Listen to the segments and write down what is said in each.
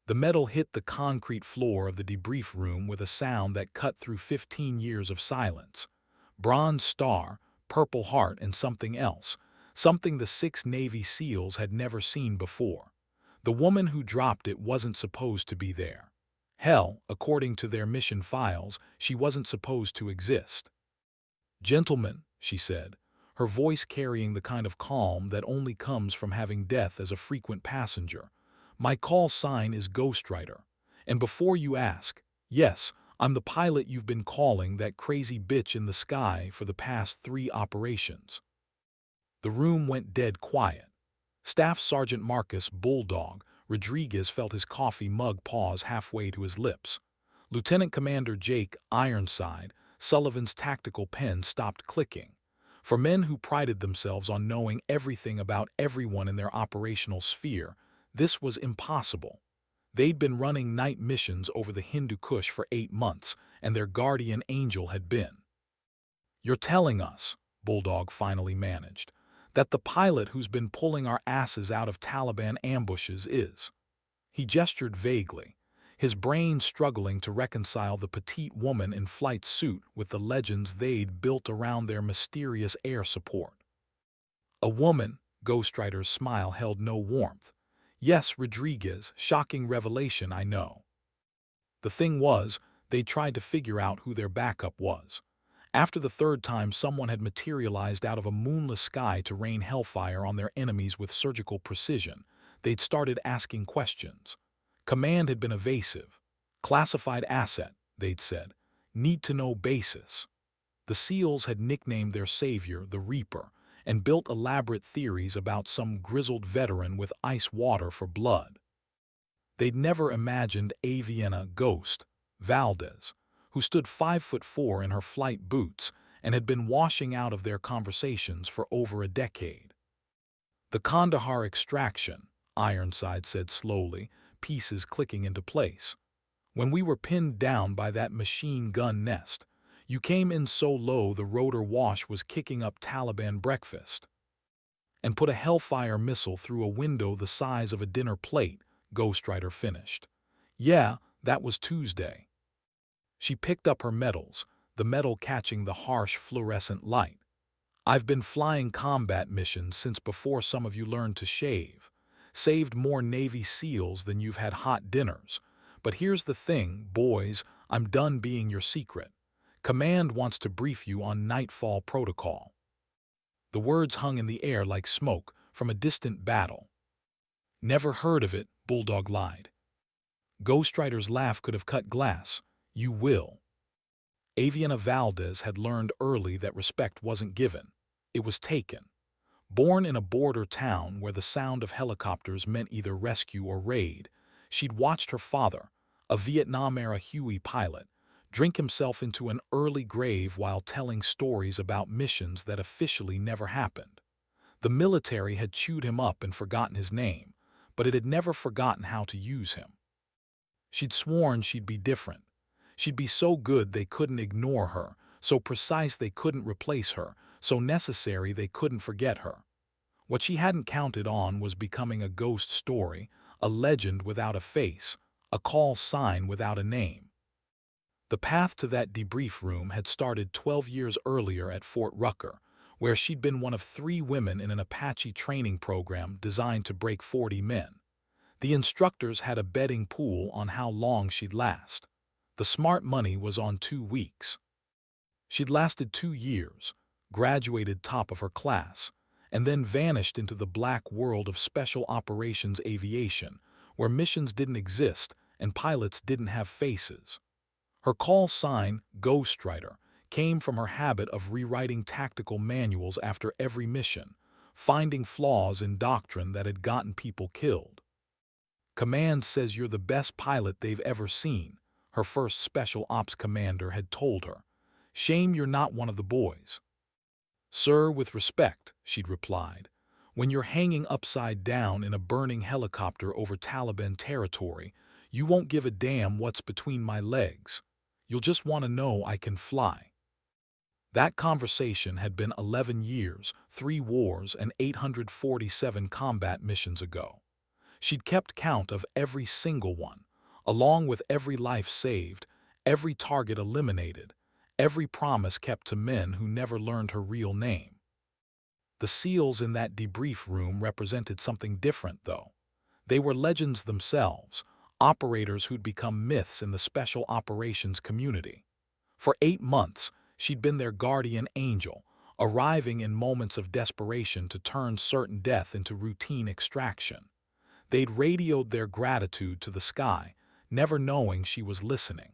The metal hit the concrete floor of the debrief room with a sound that cut through 15 years of silence. Bronze star, Purple Heart, and something else, something the 6 Navy SEALs had never seen before. The woman who dropped it wasn't supposed to be there. Hell, according to their mission files, she wasn't supposed to exist. "Gentlemen," she said, her voice carrying the kind of calm that only comes from having death as a frequent passenger, "my call sign is Ghostwriter. And before you ask, yes, I'm the pilot you've been calling that crazy bitch in the sky for the past 3 operations." The room went dead quiet. Staff Sergeant Marcus Bulldog Rodriguez felt his coffee mug pause halfway to his lips. Lieutenant Commander Jake Ironside Sullivan's tactical pen stopped clicking. For men who prided themselves on knowing everything about everyone in their operational sphere, this was impossible. They'd been running night missions over the Hindu Kush for 8 months, and their guardian angel had been. "You're telling us," Bulldog finally managed, "that the pilot who's been pulling our asses out of Taliban ambushes is—" He gestured vaguely, his brain struggling to reconcile the petite woman in flight suit with the legends they'd built around their mysterious air support. "A woman," Ghostwriter's smile held no warmth. "Yes, Rodriguez, shocking revelation, I know." The thing was, they tried to figure out who their backup was. After the 3rd time someone had materialized out of a moonless sky to rain hellfire on their enemies with surgical precision, they'd started asking questions. Command had been evasive. "Classified asset," they'd said. "Need-to-know basis." The SEALs had nicknamed their savior the Reaper and built elaborate theories about some grizzled veteran with ice water for blood. They'd never imagined Aviana Ghost Valdez, who stood 5'4" in her flight boots and had been washing out of their conversations for over a decade. "The Kandahar extraction," Ironside said slowly, pieces clicking into place. "When we were pinned down by that machine gun nest, you came in so low the rotor wash was kicking up Taliban breakfast. And put a Hellfire missile through a window the size of a dinner plate," Ghostwriter finished. "Yeah, that was Tuesday." She picked up her medals, the metal catching the harsh fluorescent light. "I've been flying combat missions since before some of you learned to shave. Saved more Navy SEALs than you've had hot dinners. But here's the thing, boys, I'm done being your secret. Command wants to brief you on Nightfall Protocol." The words hung in the air like smoke from a distant battle. "Never heard of it," Bulldog lied. Ghostwriter's laugh could have cut glass. "You will." Aviana Valdez had learned early that respect wasn't given. It was taken. Born in a border town where the sound of helicopters meant either rescue or raid, she'd watched her father, a Vietnam-era Huey pilot, drink himself into an early grave while telling stories about missions that officially never happened. The military had chewed him up and forgotten his name, but it had never forgotten how to use him. She'd sworn she'd be different. She'd be so good they couldn't ignore her, so precise they couldn't replace her, so necessary they couldn't forget her. What she hadn't counted on was becoming a ghost story, a legend without a face, a call sign without a name. The path to that debrief room had started 12 years earlier at Fort Rucker, where she'd been one of 3 women in an Apache training program designed to break 40 men. The instructors had a betting pool on how long she'd last. The smart money was on 2 weeks. She'd lasted 2 years, graduated top of her class, and then vanished into the black world of special operations aviation, where missions didn't exist and pilots didn't have faces. Her call sign, Ghostwriter, came from her habit of rewriting tactical manuals after every mission, finding flaws in doctrine that had gotten people killed. "Command says you're the best pilot they've ever seen," her first special ops commander had told her. "Shame you're not one of the boys." "Sir, with respect," she'd replied, "when you're hanging upside down in a burning helicopter over Taliban territory, you won't give a damn what's between my legs. You'll just want to know I can fly." That conversation had been 11 years, 3 wars, and 847 combat missions ago. She'd kept count of every single one, along with every life saved, every target eliminated, every promise kept to men who never learned her real name. The SEALs in that debrief room represented something different, though. They were legends themselves, operators who'd become myths in the special operations community. For 8 months, she'd been their guardian angel, arriving in moments of desperation to turn certain death into routine extraction. They'd radioed their gratitude to the sky, never knowing she was listening.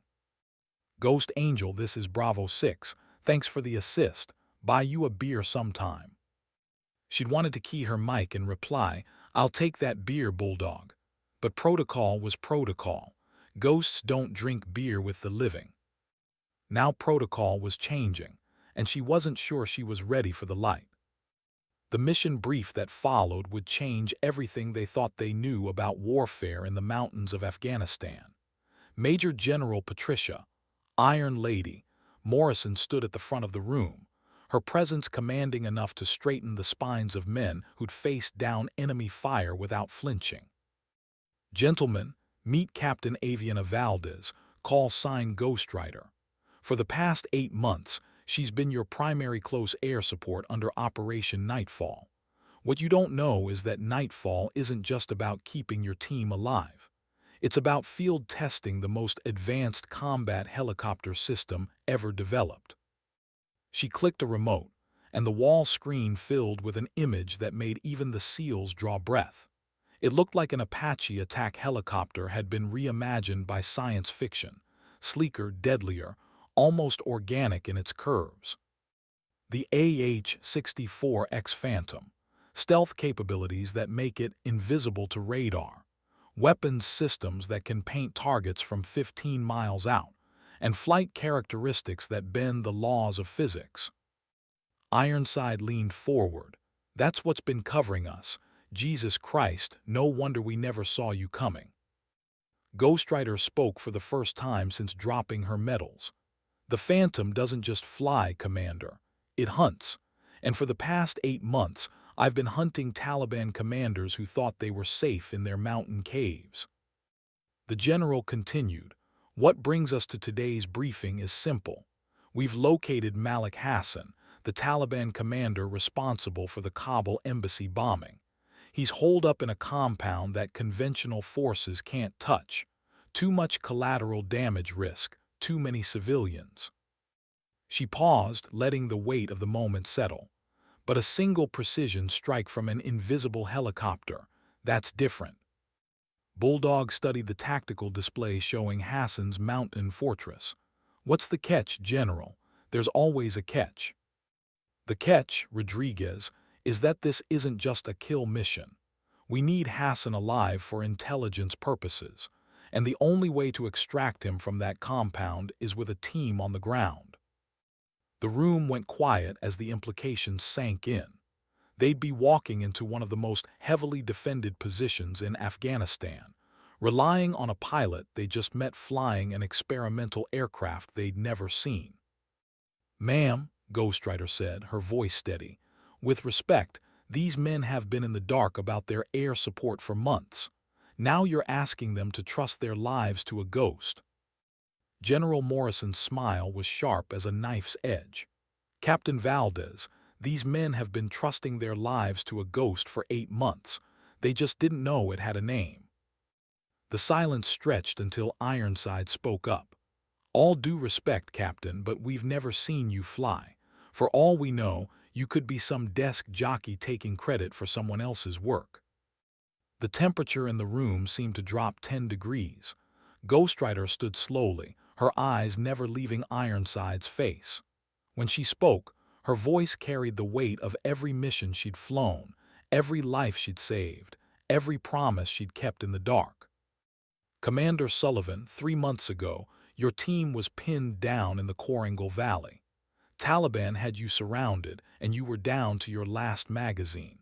"Ghost Angel, this is Bravo 6. Thanks for the assist. Buy you a beer sometime." She'd wanted to key her mic and reply, "I'll take that beer, Bulldog." But protocol was protocol. Ghosts don't drink beer with the living. Now protocol was changing, and she wasn't sure she was ready for the light. The mission brief that followed would change everything they thought they knew about warfare in the mountains of Afghanistan. Major General Patricia, Iron Lady, Morrison stood at the front of the room, her presence commanding enough to straighten the spines of men who'd faced down enemy fire without flinching. "Gentlemen, meet Captain Aviana Valdez, call sign Ghostwriter. For the past 8 months, she's been your primary close air support under Operation Nightfall. What you don't know is that Nightfall isn't just about keeping your team alive. It's about field testing the most advanced combat helicopter system ever developed." She clicked a remote, and the wall screen filled with an image that made even the SEALs draw breath. It looked like an Apache attack helicopter had been reimagined by science fiction, sleeker, deadlier, almost organic in its curves. The AH-64X Phantom, stealth capabilities that make it invisible to radar, weapons systems that can paint targets from 15 miles out, and flight characteristics that bend the laws of physics. Ironside leaned forward. "That's what's been covering us. Jesus Christ, no wonder we never saw you coming." Ghostwriter spoke for the first time since dropping her medals. "The Phantom doesn't just fly, Commander. It hunts. And for the past 8 months, I've been hunting Taliban commanders who thought they were safe in their mountain caves." The general continued, "What brings us to today's briefing is simple. We've located Malik Hassan, the Taliban commander responsible for the Kabul embassy bombing. He's holed up in a compound that conventional forces can't touch. Too much collateral damage risk, too many civilians." She paused, letting the weight of the moment settle. "But a single precision strike from an invisible helicopter, that's different." Bulldog studied the tactical display showing Hassan's mountain fortress. "What's the catch, General? There's always a catch." "The catch, Rodriguez, is that this isn't just a kill mission. We need Hassan alive for intelligence purposes, and the only way to extract him from that compound is with a team on the ground." The room went quiet as the implications sank in. They'd be walking into one of the most heavily defended positions in Afghanistan, relying on a pilot they just met flying an experimental aircraft they'd never seen. "Ma'am," Ghostwriter said, her voice steady, "with respect, these men have been in the dark about their air support for months. Now you're asking them to trust their lives to a ghost." General Morrison's smile was sharp as a knife's edge. "Captain Valdez, these men have been trusting their lives to a ghost for 8 months. They just didn't know it had a name." The silence stretched until Ironside spoke up. "All due respect, Captain, but we've never seen you fly. For all we know, you could be some desk jockey taking credit for someone else's work." The temperature in the room seemed to drop 10 degrees. Ghostwriter stood slowly, her eyes never leaving Ironside's face. When she spoke, her voice carried the weight of every mission she'd flown, every life she'd saved, every promise she'd kept in the dark. "Commander Sullivan, 3 months ago, your team was pinned down in the Korangal Valley. Taliban had you surrounded, and you were down to your last magazine.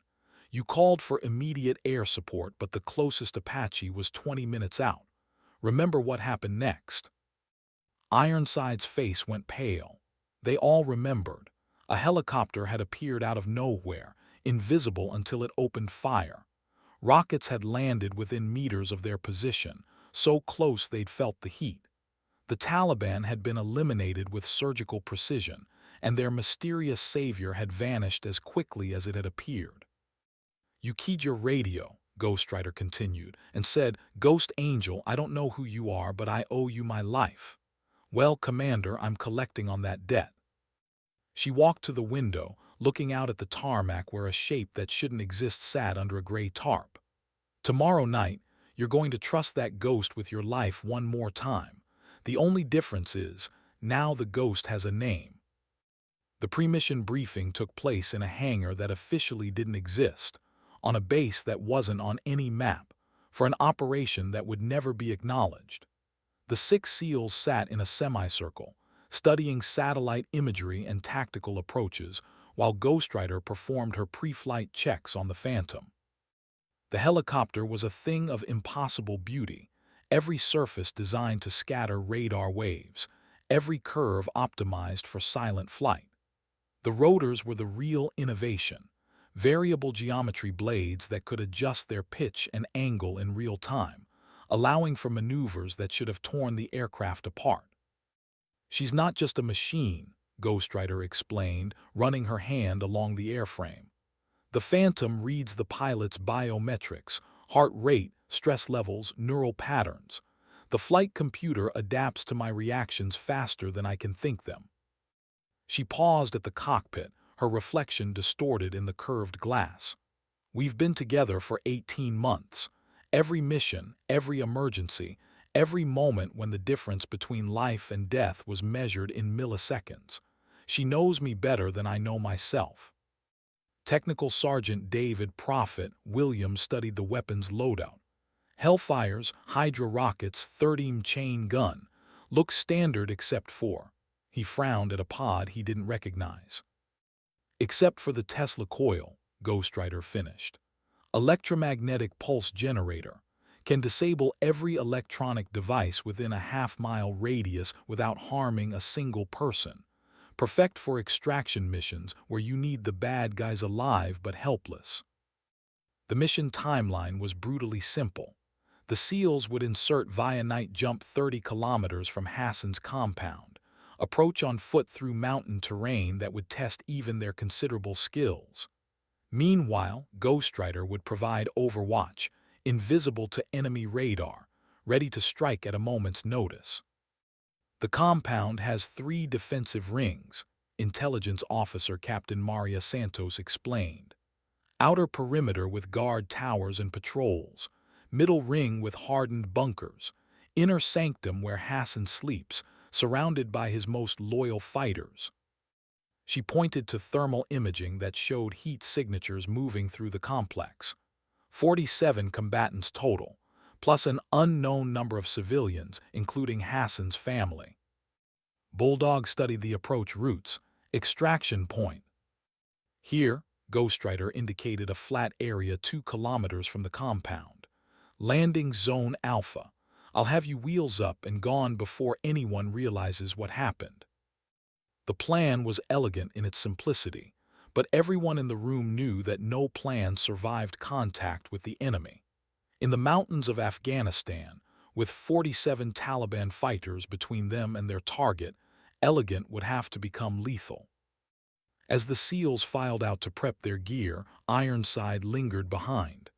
You called for immediate air support, but the closest Apache was 20 minutes out. Remember what happened next?" Ironside's face went pale. They all remembered. A helicopter had appeared out of nowhere, invisible until it opened fire. Rockets had landed within meters of their position, so close they'd felt the heat. The Taliban had been eliminated with surgical precision, and their mysterious savior had vanished as quickly as it had appeared. "You keyed your radio," Ghostwriter continued, and said, "Ghost Angel, I don't know who you are, but I owe you my life." "Well, Commander, I'm collecting on that debt." She walked to the window, looking out at the tarmac where a shape that shouldn't exist sat under a gray tarp. "Tomorrow night, you're going to trust that ghost with your life one more time. The only difference is, now the ghost has a name." The pre-mission briefing took place in a hangar that officially didn't exist, on a base that wasn't on any map, for an operation that would never be acknowledged. The 6 SEALs sat in a semicircle, studying satellite imagery and tactical approaches, while Ghostwriter performed her pre-flight checks on the Phantom. The helicopter was a thing of impossible beauty, every surface designed to scatter radar waves, every curve optimized for silent flight. The rotors were the real innovation, variable geometry blades that could adjust their pitch and angle in real time, allowing for maneuvers that should have torn the aircraft apart. "She's not just a machine," Ghostwriter explained, running her hand along the airframe. "The Phantom reads the pilot's biometrics, heart rate, stress levels, neural patterns. The flight computer adapts to my reactions faster than I can think them." She paused at the cockpit, her reflection distorted in the curved glass. "We've been together for 18 months. Every mission, every emergency, every moment when the difference between life and death was measured in milliseconds. She knows me better than I know myself." Technical Sergeant David Prophet Williams studied the weapon's loadout. Hellfire's Hydra rockets 30 chain gun looked standard except for. He frowned at a pod he didn't recognize. "Except for the Tesla coil," Ghostwriter finished. "Electromagnetic pulse generator. Can disable every electronic device within a half-mile radius without harming a single person. Perfect for extraction missions where you need the bad guys alive but helpless." The mission timeline was brutally simple. The SEALs would insert via night jump 30 kilometers from Hassan's compound, approach on foot through mountain terrain that would test even their considerable skills. Meanwhile, Ghostwriter would provide overwatch, invisible to enemy radar, ready to strike at a moment's notice. "The compound has 3 defensive rings," Intelligence Officer Captain Maria Santos explained. "Outer perimeter with guard towers and patrols, middle ring with hardened bunkers, inner sanctum where Hassan sleeps, surrounded by his most loyal fighters." She pointed to thermal imaging that showed heat signatures moving through the complex. 47 combatants total, plus an unknown number of civilians, including Hassan's family. Bulldog studied the approach routes. "Extraction point." "Here," Ghostwriter indicated a flat area 2 kilometers from the compound. "Landing zone Alpha. I'll have you wheels up and gone before anyone realizes what happened." The plan was elegant in its simplicity, but everyone in the room knew that no plan survived contact with the enemy. In the mountains of Afghanistan, with 47 Taliban fighters between them and their target, elegant would have to become lethal. As the SEALs filed out to prep their gear, Ironside lingered behind.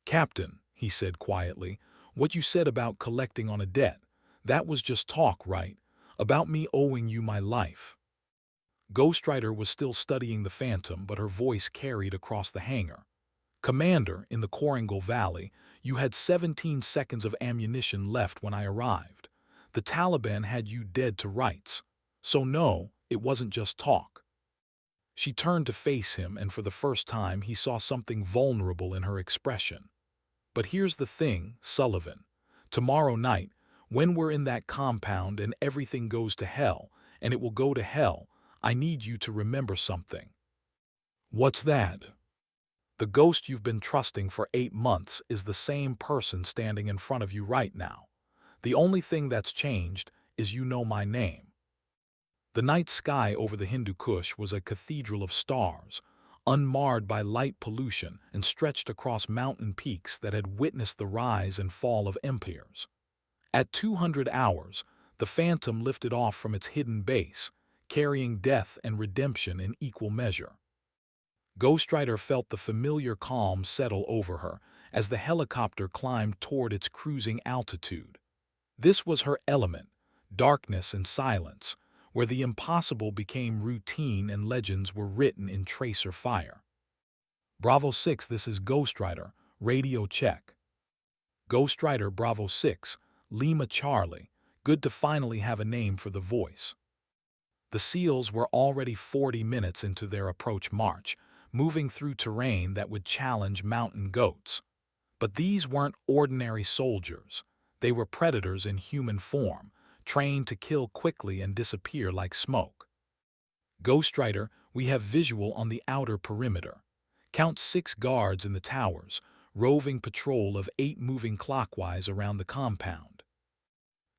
"Captain," he said quietly, "what you said about collecting on a debt, that was just talk, right? About me owing you my life." Ghostwriter was still studying the Phantom, but her voice carried across the hangar. "Commander, in the Korangal Valley, you had 17 seconds of ammunition left when I arrived. The Taliban had you dead to rights. So no, it wasn't just talk." She turned to face him, and for the first time he saw something vulnerable in her expression. "But here's the thing, Sullivan. Tomorrow night, when we're in that compound and everything goes to hell, and it will go to hell, I need you to remember something." "What's that?" "The ghost you've been trusting for 8 months is the same person standing in front of you right now. The only thing that's changed is you know my name." The night sky over the Hindu Kush was a cathedral of stars, unmarred by light pollution and stretched across mountain peaks that had witnessed the rise and fall of empires. At 200 hours, the Phantom lifted off from its hidden base, carrying death and redemption in equal measure. Ghost Rider felt the familiar calm settle over her as the helicopter climbed toward its cruising altitude. This was her element, darkness and silence, where the impossible became routine and legends were written in tracer fire. Bravo 6, this is Ghost Rider, radio check. Ghost Rider Bravo 6, Lima Charlie, good to finally have a name for the voice. The SEALs were already 40 minutes into their approach march, moving through terrain that would challenge mountain goats. But these weren't ordinary soldiers. They were predators in human form, trained to kill quickly and disappear like smoke. Ghost Rider, we have visual on the outer perimeter. Count 6 guards in the towers, roving patrol of 8 moving clockwise around the compound.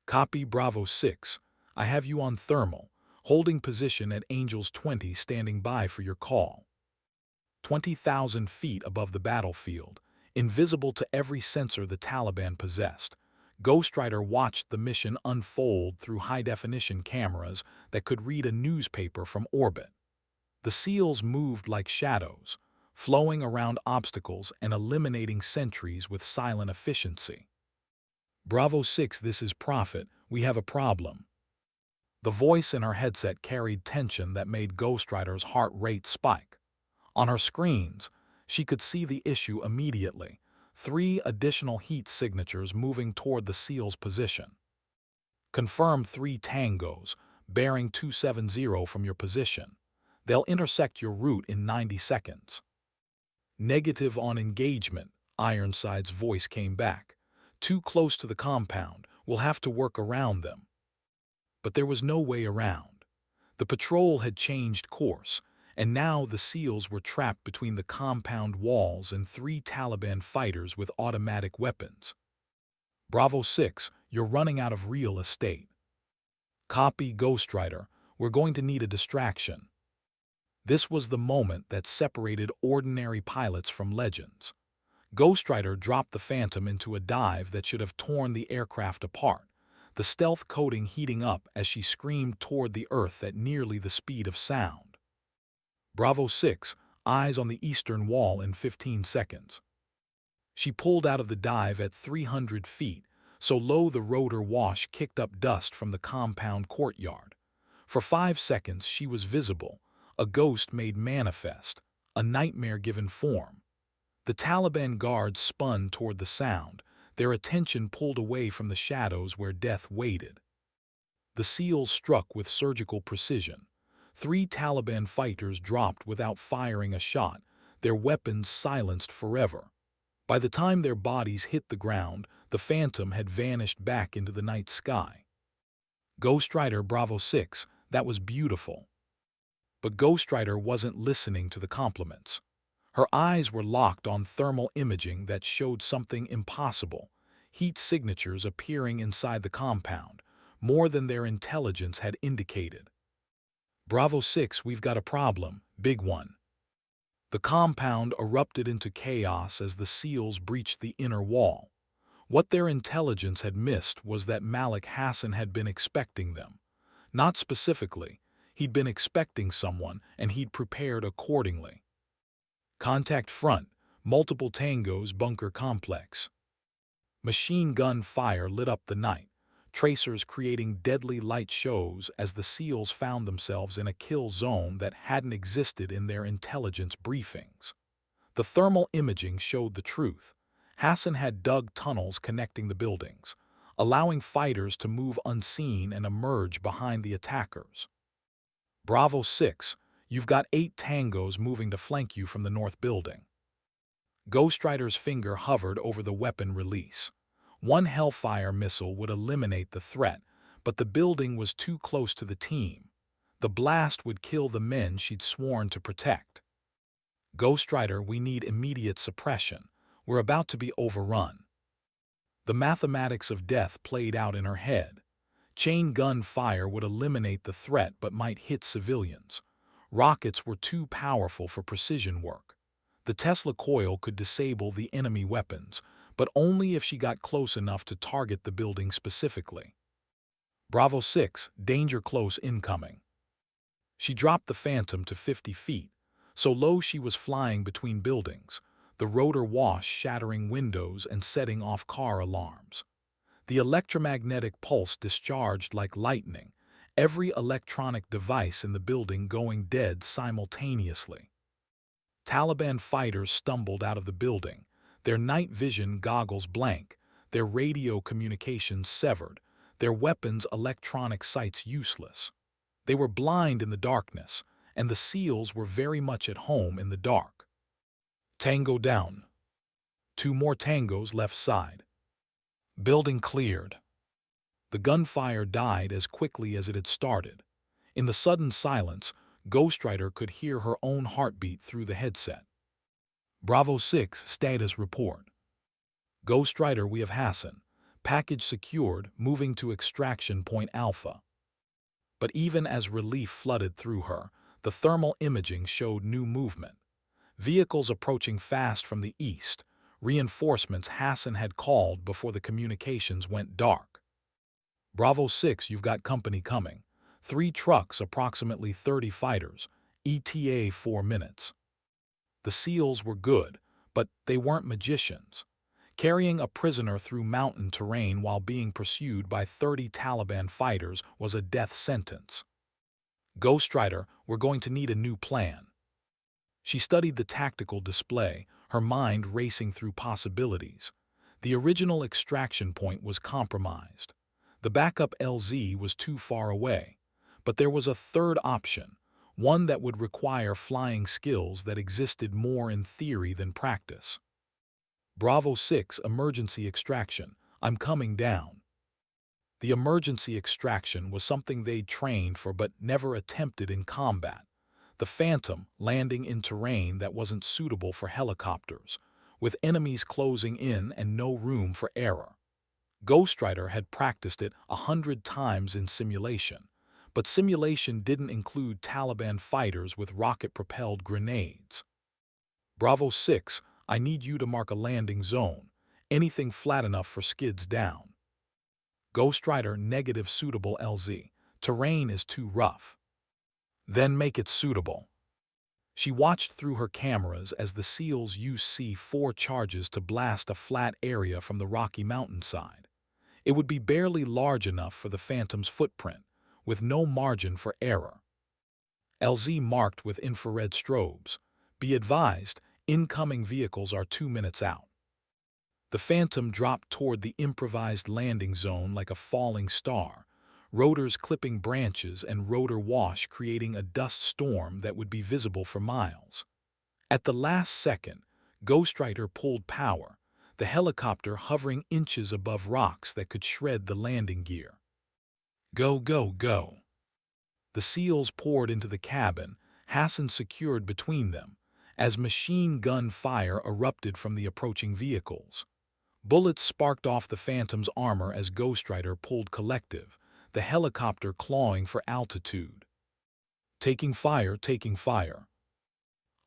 Copy Bravo 6, I have you on thermal, holding position at Angels 20 standing by for your call. 20,000 feet above the battlefield, invisible to every sensor the Taliban possessed, Ghost Rider watched the mission unfold through high-definition cameras that could read a newspaper from orbit. The SEALs moved like shadows, flowing around obstacles and eliminating sentries with silent efficiency. Bravo 6, this is Prophet, we have a problem. The voice in her headset carried tension that made Ghost Rider's heart rate spike. On her screens, she could see the issue immediately, 3 additional heat signatures moving toward the SEAL's position. Confirm 3 tangos, bearing 270 from your position. They'll intersect your route in 90 seconds. Negative on engagement, Ironside's voice came back. Too close to the compound, we'll have to work around them. But there was no way around. The patrol had changed course, and now the SEALs were trapped between the compound walls and 3 Taliban fighters with automatic weapons. Bravo 6, you're running out of real estate. Copy Ghost Rider, we're going to need a distraction. This was the moment that separated ordinary pilots from legends. Ghost Rider dropped the Phantom into a dive that should have torn the aircraft apart, the stealth coating heating up as she screamed toward the earth at nearly the speed of sound. Bravo 6, eyes on the eastern wall in 15 seconds. She pulled out of the dive at 300 feet, so low the rotor wash kicked up dust from the compound courtyard. For 5 seconds she was visible, a ghost made manifest, a nightmare given form. The Taliban guards spun toward the sound, their attention pulled away from the shadows where death waited. The SEALs struck with surgical precision. 3 Taliban fighters dropped without firing a shot, their weapons silenced forever. By the time their bodies hit the ground, the Phantom had vanished back into the night sky. Ghost Rider Bravo 6, that was beautiful. But Ghost Rider wasn't listening to the compliments. Her eyes were locked on thermal imaging that showed something impossible, heat signatures appearing inside the compound, more than their intelligence had indicated. Bravo 6, we've got a problem, big one. The compound erupted into chaos as the SEALs breached the inner wall. What their intelligence had missed was that Malik Hassan had been expecting them. Not specifically, he'd been expecting someone and he'd prepared accordingly. Contact front, multiple tangos bunker complex. Machine gun fire lit up the night, tracers creating deadly light shows as the SEALs found themselves in a kill zone that hadn't existed in their intelligence briefings. The thermal imaging showed the truth. Hassan had dug tunnels connecting the buildings, allowing fighters to move unseen and emerge behind the attackers. Bravo 6, you've got 8 tangos moving to flank you from the north building. Ghost Rider's finger hovered over the weapon release. 1 Hellfire missile would eliminate the threat, but the building was too close to the team. The blast would kill the men she'd sworn to protect. Ghost Rider, we need immediate suppression. We're about to be overrun. The mathematics of death played out in her head. Chain gun fire would eliminate the threat but might hit civilians. Rockets were too powerful for precision work. The Tesla coil could disable the enemy weapons, but only if she got close enough to target the building specifically. Bravo 6, danger close incoming. She dropped the Phantom to 50 feet, so low she was flying between buildings, the rotor wash shattering windows and setting off car alarms. The electromagnetic pulse discharged like lightning, every electronic device in the building going dead simultaneously. Taliban fighters stumbled out of the building, their night vision goggles blank, their radio communications severed, their weapons' electronic sights useless. They were blind in the darkness, and the SEALs were very much at home in the dark. Tango down. 2 more tangos left side. Building cleared. The gunfire died as quickly as it had started. In the sudden silence, Ghostwriter could hear her own heartbeat through the headset. Bravo 6, status report. Ghostwriter, we have Hassan. Package secured, moving to extraction point Alpha. But even as relief flooded through her, the thermal imaging showed new movement. Vehicles approaching fast from the east, reinforcements Hassan had called before the communications went dark. Bravo 6, you've got company coming. 3 trucks, approximately 30 fighters, ETA 4 minutes. The SEALs were good, but they weren't magicians. Carrying a prisoner through mountain terrain while being pursued by 30 Taliban fighters was a death sentence. Ghostwriter, we're going to need a new plan. She studied the tactical display, her mind racing through possibilities. The original extraction point was compromised. The backup LZ was too far away. But there was a third option, one that would require flying skills that existed more in theory than practice. Bravo 6, emergency extraction. I'm coming down. The emergency extraction was something they'd trained for but never attempted in combat. The Phantom landing in terrain that wasn't suitable for helicopters, with enemies closing in and no room for error. Ghostwriter had practiced it 100 times in simulation, but simulation didn't include Taliban fighters with rocket-propelled grenades. Bravo 6, I need you to mark a landing zone, anything flat enough for skids down. Ghostwriter, negative suitable LZ. Terrain is too rough. Then make it suitable. She watched through her cameras as the SEALs used C4 charges to blast a flat area from the rocky mountainside. It would be barely large enough for the Phantom's footprint, with no margin for error. LZ marked with infrared strobes. Be advised, incoming vehicles are 2 minutes out. The Phantom dropped toward the improvised landing zone like a falling star, rotors clipping branches and rotor wash creating a dust storm that would be visible for miles. At the last second, Ghostwriter pulled power, the helicopter hovering inches above rocks that could shred the landing gear. Go, go, go. The SEALs poured into the cabin, Hassan secured between them, as machine gun fire erupted from the approaching vehicles. Bullets sparked off the Phantom's armor as Ghostwriter pulled collective, the helicopter clawing for altitude. Taking fire, taking fire.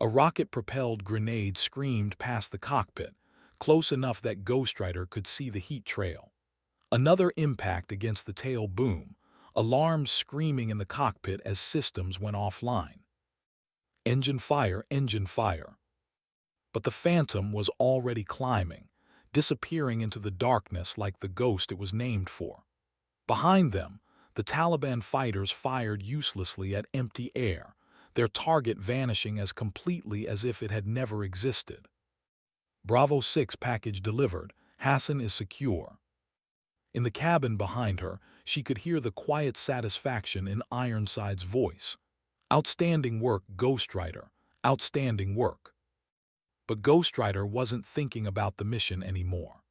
A rocket-propelled grenade screamed past the cockpit, close enough that Ghostwriter could see the heat trail. Another impact against the tail boom, alarms screaming in the cockpit as systems went offline. Engine fire, engine fire. But the Phantom was already climbing, disappearing into the darkness like the ghost it was named for. Behind them, the Taliban fighters fired uselessly at empty air, their target vanishing as completely as if it had never existed. Bravo 6 package delivered, Hassan is secure. In the cabin behind her, she could hear the quiet satisfaction in Ironside's voice. Outstanding work, Ghostwriter, outstanding work. But Ghostwriter wasn't thinking about the mission anymore.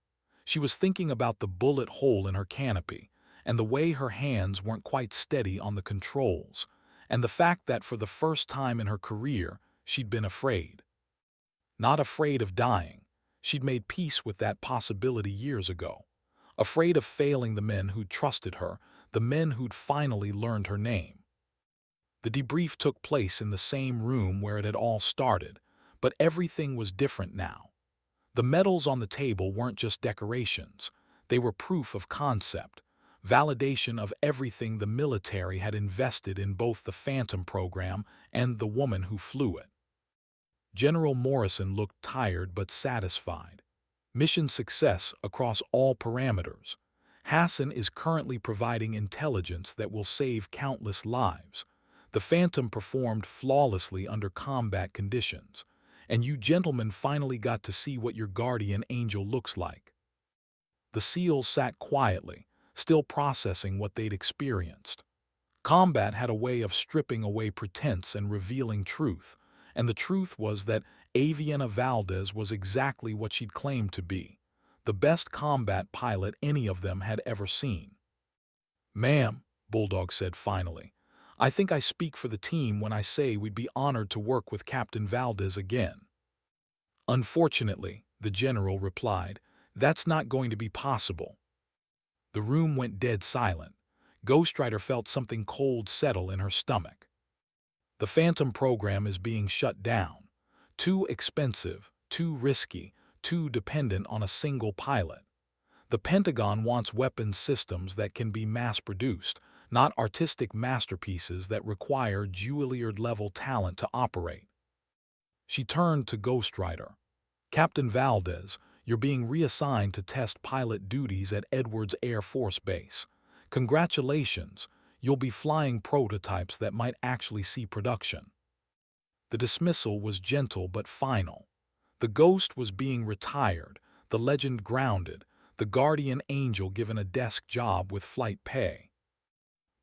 She was thinking about the bullet hole in her canopy, and the way her hands weren't quite steady on the controls, and the fact that for the first time in her career, she'd been afraid. Not afraid of dying. She'd made peace with that possibility years ago. Afraid of failing the men who'd trusted her, the men who'd finally learned her name. The debrief took place in the same room where it had all started, but everything was different now. The medals on the table weren't just decorations. They were proof of concept, validation of everything the military had invested in both the Phantom program and the woman who flew it. General Morrison looked tired but satisfied. Mission success across all parameters. Hassan is currently providing intelligence that will save countless lives. The Phantom performed flawlessly under combat conditions, and you gentlemen finally got to see what your guardian angel looks like. The SEALs sat quietly, still processing what they'd experienced. Combat had a way of stripping away pretense and revealing truth, and the truth was that Aviana Valdez was exactly what she'd claimed to be, the best combat pilot any of them had ever seen. "Ma'am," Bulldog said finally, "I think I speak for the team when I say we'd be honored to work with Captain Valdez again." "Unfortunately," the general replied, "that's not going to be possible." The room went dead silent. Ghost Rider felt something cold settle in her stomach. "The Phantom program is being shut down. Too expensive, too risky, too dependent on a single pilot. The Pentagon wants weapons systems that can be mass-produced, not artistic masterpieces that require Juilliard-level talent to operate." She turned to Ghost Rider. "Captain Valdez, you're being reassigned to test pilot duties at Edwards Air Force Base. Congratulations, you'll be flying prototypes that might actually see production." The dismissal was gentle but final. The Ghost was being retired, the legend grounded, the guardian angel given a desk job with flight pay.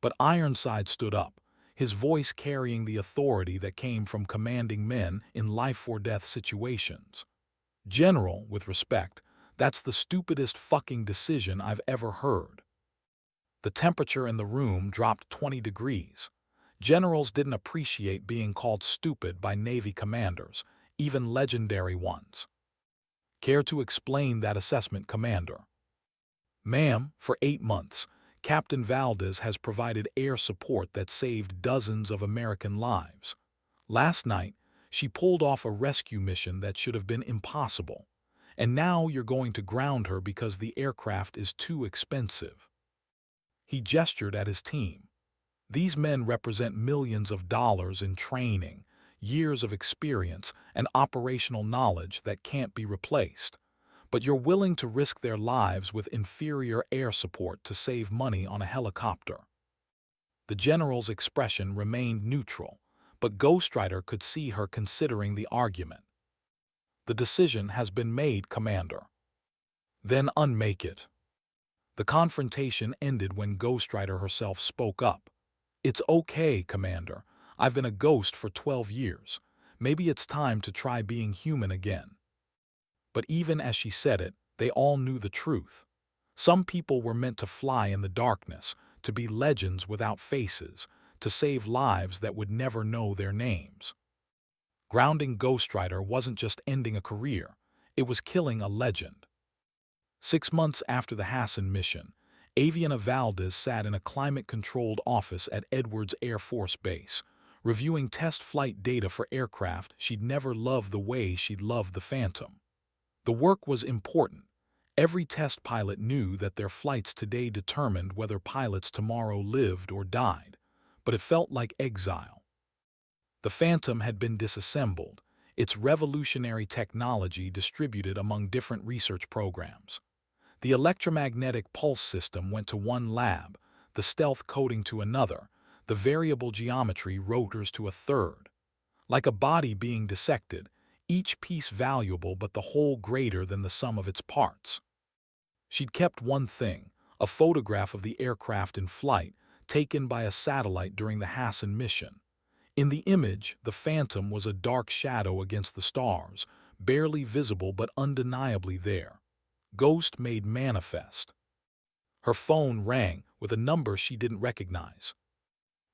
But Ironside stood up, his voice carrying the authority that came from commanding men in life-or-death situations. "General, with respect, that's the stupidest fucking decision I've ever heard." The temperature in the room dropped 20 degrees. Generals didn't appreciate being called stupid by Navy commanders, even legendary ones. "Care to explain that assessment, Commander?" "Ma'am, for 8 months, Captain Valdez has provided air support that saved dozens of American lives. Last night, she pulled off a rescue mission that should have been impossible. And now you're going to ground her because the aircraft is too expensive." He gestured at his team. "These men represent millions of dollars in training, years of experience, and operational knowledge that can't be replaced. But you're willing to risk their lives with inferior air support to save money on a helicopter." The general's expression remained neutral, but Ghost Rider could see her considering the argument. "The decision has been made, Commander." "Then unmake it." The confrontation ended when Ghost Rider herself spoke up. "It's okay, Commander. I've been a ghost for 12 years. Maybe it's time to try being human again." But even as she said it, they all knew the truth. Some people were meant to fly in the darkness, to be legends without faces, to save lives that would never know their names. Grounding Ghost Rider wasn't just ending a career, it was killing a legend. 6 months after the Hassan mission, Aviana Valdez sat in a climate-controlled office at Edwards Air Force Base, reviewing test flight data for aircraft she'd never loved the way she'd loved the Phantom. The work was important. Every test pilot knew that their flights today determined whether pilots tomorrow lived or died, but it felt like exile. The Phantom had been disassembled, its revolutionary technology distributed among different research programs. The electromagnetic pulse system went to one lab, the stealth coding to another, the variable geometry rotors to a third. Like a body being dissected, each piece valuable but the whole greater than the sum of its parts. She'd kept one thing, a photograph of the aircraft in flight, taken by a satellite during the Hassan mission. In the image, the Phantom was a dark shadow against the stars, barely visible but undeniably there. Ghost made manifest. Her phone rang with a number she didn't recognize.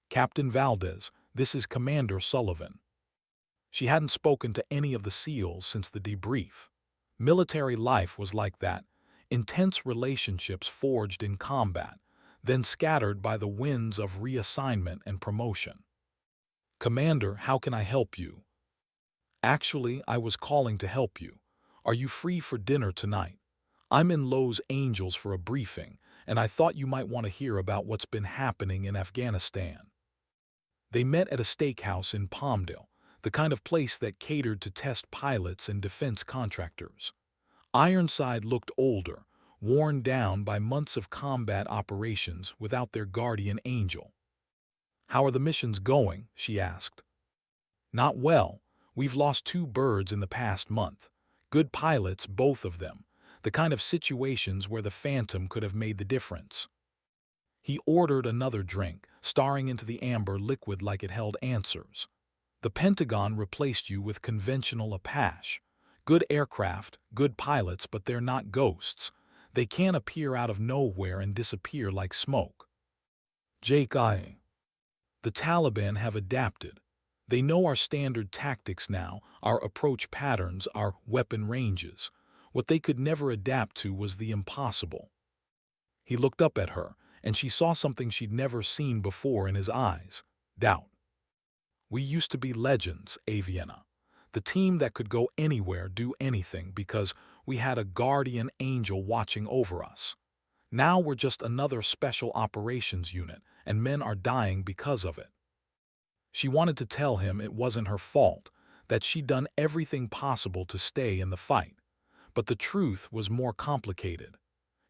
"Captain Valdez, this is Commander Sullivan." She hadn't spoken to any of the SEALs since the debrief. Military life was like that, intense relationships forged in combat, then scattered by the winds of reassignment and promotion. "Commander, how can I help you?" "Actually, I was calling to help you. Are you free for dinner tonight? I'm in Los Angeles for a briefing, and I thought you might want to hear about what's been happening in Afghanistan." They met at a steakhouse in Palmdale, the kind of place that catered to test pilots and defense contractors. Ironside looked older, worn down by months of combat operations without their guardian angel. "How are the missions going?" she asked. "Not well. We've lost 2 birds in the past month. Good pilots, both of them. The kind of situations where the Phantom could have made the difference." He ordered another drink, staring into the amber liquid like it held answers. "The Pentagon replaced you with conventional Apache. Good aircraft, good pilots, but they're not ghosts. They can't appear out of nowhere and disappear like smoke." "Jake, the Taliban have adapted. They know our standard tactics now, our approach patterns, our weapon ranges. What they could never adapt to was the impossible." He looked up at her, and she saw something she'd never seen before in his eyes: doubt. "We used to be legends, Aviana. The team that could go anywhere, do anything, because we had a guardian angel watching over us. Now we're just another special operations unit, and men are dying because of it." She wanted to tell him it wasn't her fault, that she'd done everything possible to stay in the fight. But the truth was more complicated.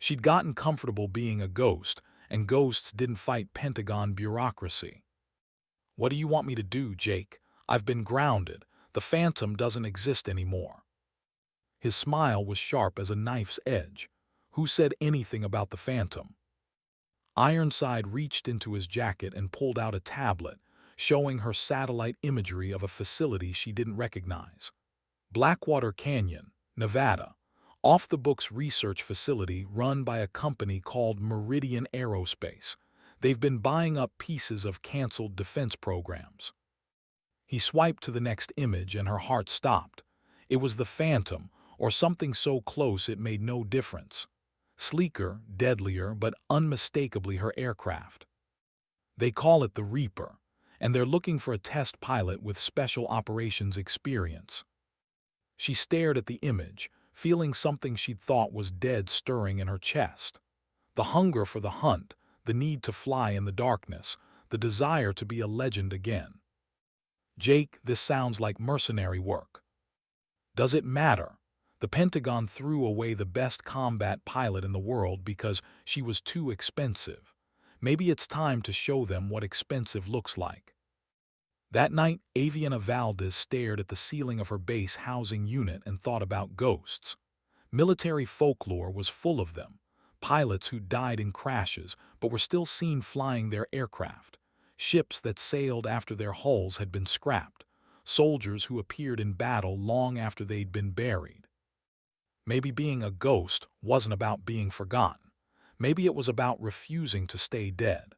She'd gotten comfortable being a ghost, and ghosts didn't fight Pentagon bureaucracy. "What do you want me to do, Jake? I've been grounded. The Phantom doesn't exist anymore." His smile was sharp as a knife's edge. "Who said anything about the Phantom?" Ironside reached into his jacket and pulled out a tablet, showing her satellite imagery of a facility she didn't recognize. "Blackwater Canyon, Nevada. Off-the-books research facility run by a company called Meridian Aerospace. They've been buying up pieces of canceled defense programs." He swiped to the next image and her heart stopped. It was the Phantom, or something so close it made no difference. Sleeker, deadlier, but unmistakably her aircraft. "They call it the Reaper, and they're looking for a test pilot with special operations experience." She stared at the image, feeling something she'd thought was dead stirring in her chest. The hunger for the hunt, the need to fly in the darkness, the desire to be a legend again. "Jake, this sounds like mercenary work." "Does it matter? The Pentagon threw away the best combat pilot in the world because she was too expensive. Maybe it's time to show them what expensive looks like." That night, Aviana Valdez stared at the ceiling of her base housing unit and thought about ghosts. Military folklore was full of them. Pilots who died in crashes but were still seen flying their aircraft. Ships that sailed after their hulls had been scrapped. Soldiers who appeared in battle long after they'd been buried. Maybe being a ghost wasn't about being forgotten. Maybe it was about refusing to stay dead.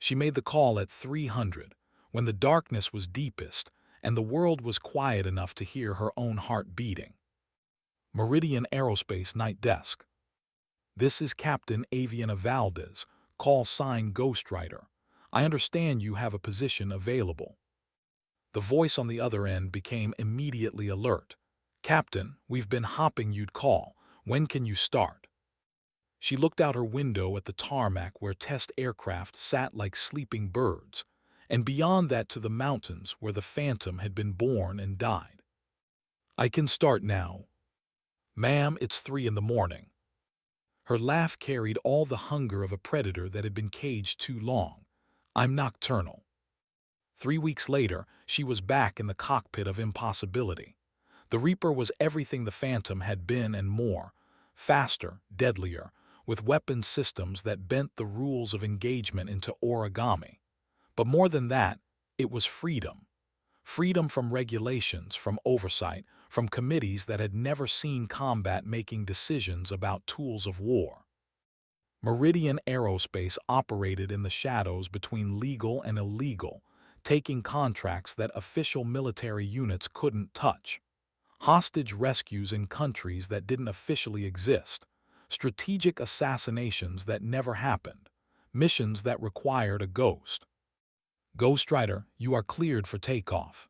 She made the call at 300, when the darkness was deepest and the world was quiet enough to hear her own heart beating. "Meridian Aerospace Night Desk. This is Captain Aviana Valdez, call sign Ghostwriter. I understand you have a position available." The voice on the other end became immediately alert. "Captain, we've been hopping you'd call. When can you start?" She looked out her window at the tarmac where test aircraft sat like sleeping birds, and beyond that to the mountains where the Phantom had been born and died. "I can start now. Ma'am, it's 3 in the morning." Her laugh carried all the hunger of a predator that had been caged too long. "I'm nocturnal." 3 weeks later, she was back in the cockpit of impossibility. The Reaper was everything the Phantom had been and more: faster, deadlier, with weapon systems that bent the rules of engagement into origami. But more than that, it was freedom. Freedom from regulations, from oversight, from committees that had never seen combat making decisions about tools of war. Meridian Aerospace operated in the shadows between legal and illegal, taking contracts that official military units couldn't touch. Hostage rescues in countries that didn't officially exist. Strategic assassinations that never happened. Missions that required a ghost. Ghost Rider, you are cleared for takeoff.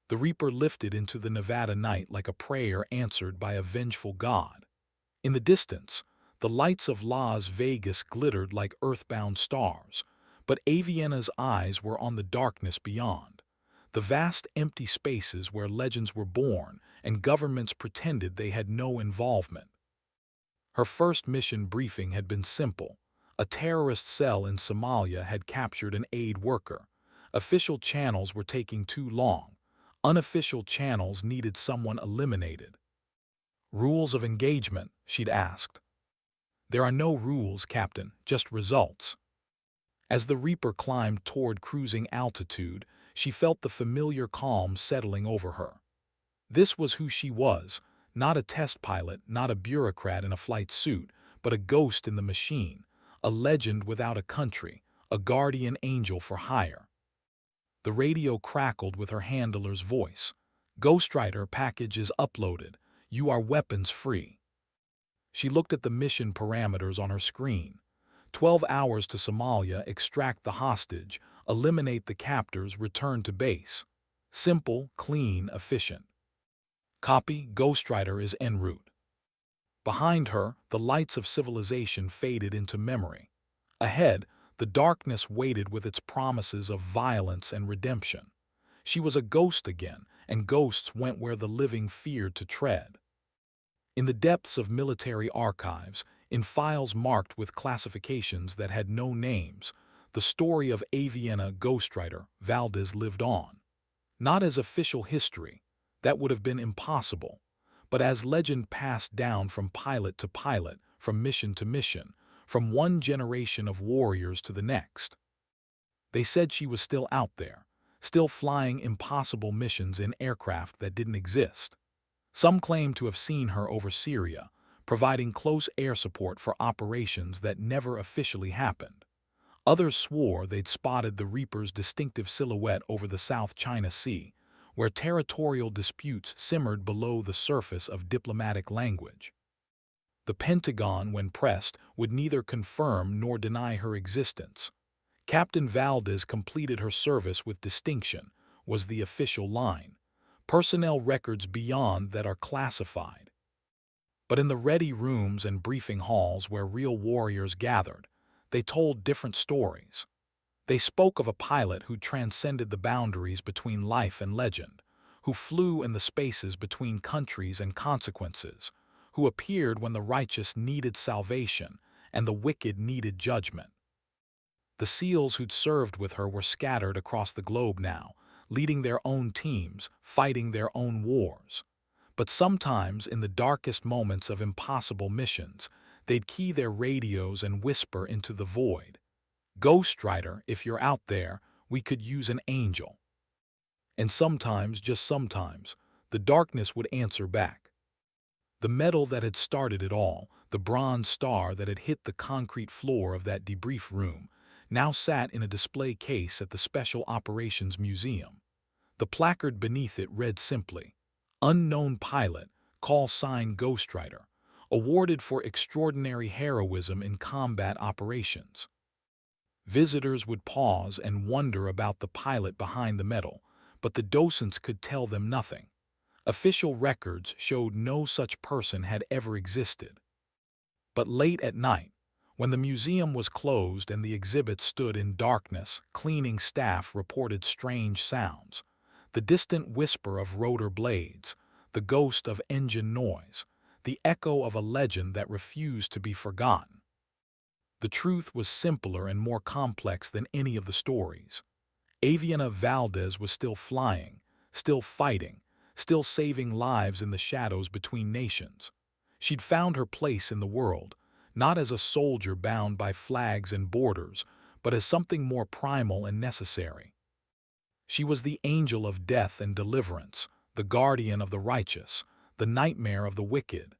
The Reaper lifted into the Nevada night like a prayer answered by a vengeful god. In the distance, the lights of Las Vegas glittered like earthbound stars, but Avienna's eyes were on the darkness beyond, the vast empty spaces where legends were born and governments pretended they had no involvement. Her first mission briefing had been simple. A terrorist cell in Somalia had captured an aid worker. Official channels were taking too long. Unofficial channels needed someone eliminated. Rules of engagement, she'd asked. There are no rules, Captain, just results. As the Reaper climbed toward cruising altitude, she felt the familiar calm settling over her. This was who she was, not a test pilot, not a bureaucrat in a flight suit, but a ghost in the machine, a legend without a country, a guardian angel for hire. The radio crackled with her handler's voice. Ghost Rider package is uploaded. You are weapons free. She looked at the mission parameters on her screen. 12 hours to Somalia, extract the hostage, eliminate the captors, return to base. Simple, clean, efficient. Copy, Ghost Rider is en route. Behind her, the lights of civilization faded into memory. Ahead, the darkness waited with its promises of violence and redemption. She was a ghost again, and ghosts went where the living feared to tread. In the depths of military archives, in files marked with classifications that had no names, the story of Avienna Ghost Rider Valdez lived on. Not as official history, that would have been impossible, but as legend passed down from pilot to pilot, from mission to mission, from one generation of warriors to the next. They said she was still out there, still flying impossible missions in aircraft that didn't exist. Some claim to have seen her over Syria, providing close air support for operations that never officially happened. Others swore they'd spotted the Reaper's distinctive silhouette over the South China Sea, where territorial disputes simmered below the surface of diplomatic language. The Pentagon, when pressed, would neither confirm nor deny her existence. Captain Valdez completed her service with distinction, was the official line. Personnel records beyond that are classified. But in the ready rooms and briefing halls where real warriors gathered, they told different stories. They spoke of a pilot who transcended the boundaries between life and legend, who flew in the spaces between countries and consequences, who appeared when the righteous needed salvation and the wicked needed judgment. The SEALs who'd served with her were scattered across the globe now, leading their own teams, fighting their own wars. But sometimes, in the darkest moments of impossible missions, they'd key their radios and whisper into the void. Ghost Rider, if you're out there, we could use an angel. And sometimes, just sometimes, the darkness would answer back. The metal that had started it all, the bronze star that had hit the concrete floor of that debrief room, now sat in a display case at the Special Operations Museum. The placard beneath it read simply, "Unknown Pilot, Call Sign Ghost Rider, awarded for extraordinary heroism in combat operations." Visitors would pause and wonder about the pilot behind the medal, but the docents could tell them nothing. Official records showed no such person had ever existed. But late at night, when the museum was closed and the exhibit stood in darkness, cleaning staff reported strange sounds. The distant whisper of rotor blades, the ghost of engine noise, the echo of a legend that refused to be forgotten. The truth was simpler and more complex than any of the stories. Avienna Valdez was still flying, still fighting, still saving lives in the shadows between nations. She'd found her place in the world, not as a soldier bound by flags and borders, but as something more primal and necessary. She was the angel of death and deliverance, the guardian of the righteous, the nightmare of the wicked.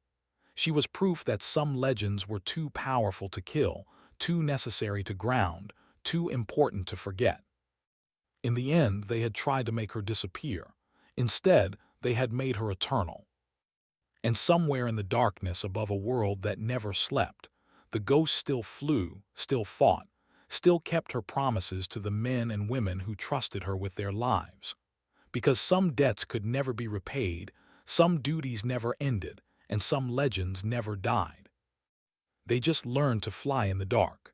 She was proof that some legends were too powerful to kill, too necessary to ground, too important to forget. In the end, they had tried to make her disappear. Instead, they had made her eternal. And somewhere in the darkness above a world that never slept, the ghost still flew, still fought, still kept her promises to the men and women who trusted her with their lives. Because some debts could never be repaid, some duties never ended, and some legends never died. They just learned to fly in the dark.